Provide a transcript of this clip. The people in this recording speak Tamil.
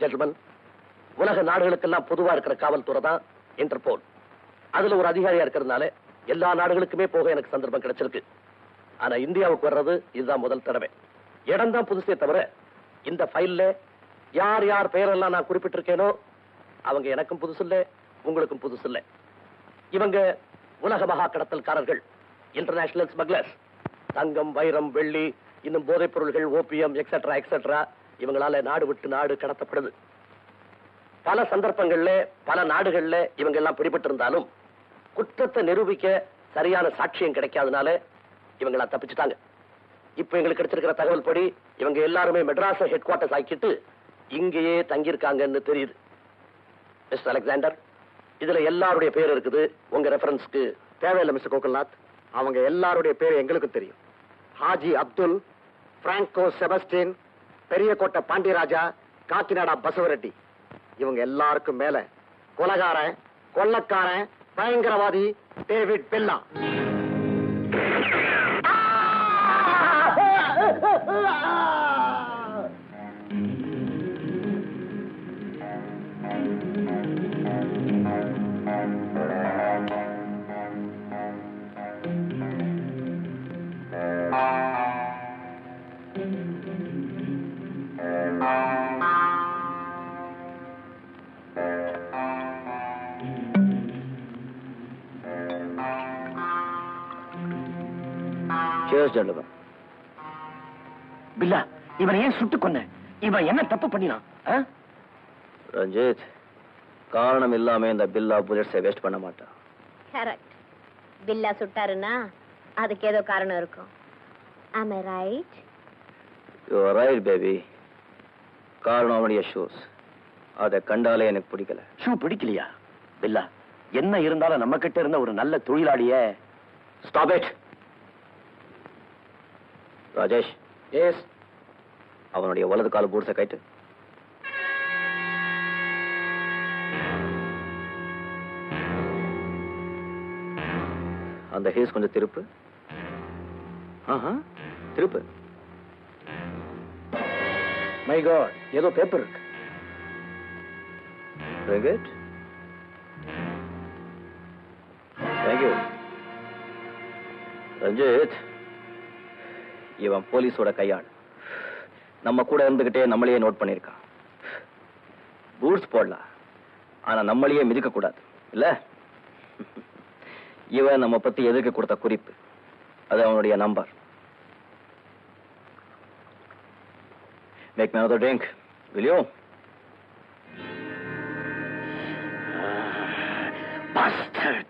ஜென்டில்மன், உலக நாடுகளுக்கெல்லாம் பொதுவா இருக்கிற காவல்துறை தான் இன்டர்போல். அதுல ஒரு அதிகாரியா இருக்கிறதுனால எல்லா நாடுகளுக்குமே போக எனக்கு சந்தர்ப்பம் கிடைச்சிருக்கு. ஆனா இந்தியாவுக்கு வர்றது இதுதான் முதல் தடவை. இடம் தான் புதுசே தவிர இந்த ஃபைல்ல யார் யார் பெயரெல்லாம் நான் குறிப்பிட்டிருக்கேனோ அவங்க எனக்கும் புதுசு இல்ல, உங்களுக்கும் புதுசு இல்ல. இவங்க உலக மகா கடத்தல்காரர்கள், இன்டர்நேஷனல் ஸ்மக்லர்ஸ். தங்கம், வைரம், வெள்ளி, இன்னும் போதைப் பொருள்கள், ஓபியம் எக்ஸெட்ரா எக்ஸெட்ரா இவங்களால நாடு விட்டு நாடு கடத்தப்படுது. பல சந்தர்ப்பங்கள்ல பல நாடுகள்ல இவங்க எல்லாம் பிடிபட்டு இருந்தாலும் குற்றத்தை நிரூபிக்க சரியான சாட்சியம் கிடைக்காதனால இவங்கள தப்பிச்சுட்டாங்க. இப்ப எங்களுக்கு கிடைச்சிருக்கிற தகவல் படி இவங்க எல்லாருமே மெட்ராஸ் ஹெட் குவார்டர்ஸ் ஆக்கிட்டு இங்கேயே தங்கியிருக்காங்கன்னு தெரியுது. மிஸ்டர் அலெக்சாண்டர், இதுல எல்லாருடைய பேர் இருக்குது. உங்க ரெஃபரன்ஸ்க்கு தேவையில்லை மிஸ்டர் கோகுல்நாத். அவங்க எல்லாருடைய பேர் எங்களுக்கு தெரியும். ஹாஜி அப்துல், பிராங்கோ செபஸ்டின், பெரியகோட்டை பாண்டியராஜா, காக்கிநாடா பசவரெட்டி, இவங்க எல்லாருக்கும் மேல கொலகாரன், கொள்ளக்காரன், பயங்கரவாதி டேவிட் பெல்லா. பில்லா, இவனை ஏன் சுட்டு கொன்ன? இவன் என்ன தப்பு பண்ணினான்? ரஞ்சித், காரணம் இல்லாம இந்த பில்லா புல்லட்ஸை வேஸ்ட் பண்ண மாட்டான். கரெக்ட். பில்லா சுட்டாருன்னா அதுக்கு ஏதோ காரணம் இருக்கும். Am I right? You are right, baby. காரணம் அவனுடைய ஷூஸ். அதை கண்டாலே எனக்கு பிடிக்கல. ஷூ பிடிக்கலையா? பில்லா, என்ன இருந்தாலும் நம்ம கிட்ட இருந்த ஒரு நல்ல தொழிலாளிய. Stop it. ராஜேஷ். எஸ். அவனுடைய வலது கால பூட்ஸை கைட்டு. அந்த ஹீஸ் கொஞ்சம் திருப்பு. திருப்பு. மை காட், ஏதோ பேப்பர் இருக்கு. Very good. Thank you. Ranjith, இவன் போலீஸோட கையாள். நம்ம கூட இருந்துகிட்டே நம்மளையே நோட் பண்ணிருக்கான். பூட்ஸ் போடலாம், ஆனா நம்மளையே மிதிக்க கூடாது இல்ல? இவன் நம்ம பத்தி எதிர்க்க கொடுத்த குறிப்பு, அது அவனுடைய number. Make me another drink, will you? Bastard!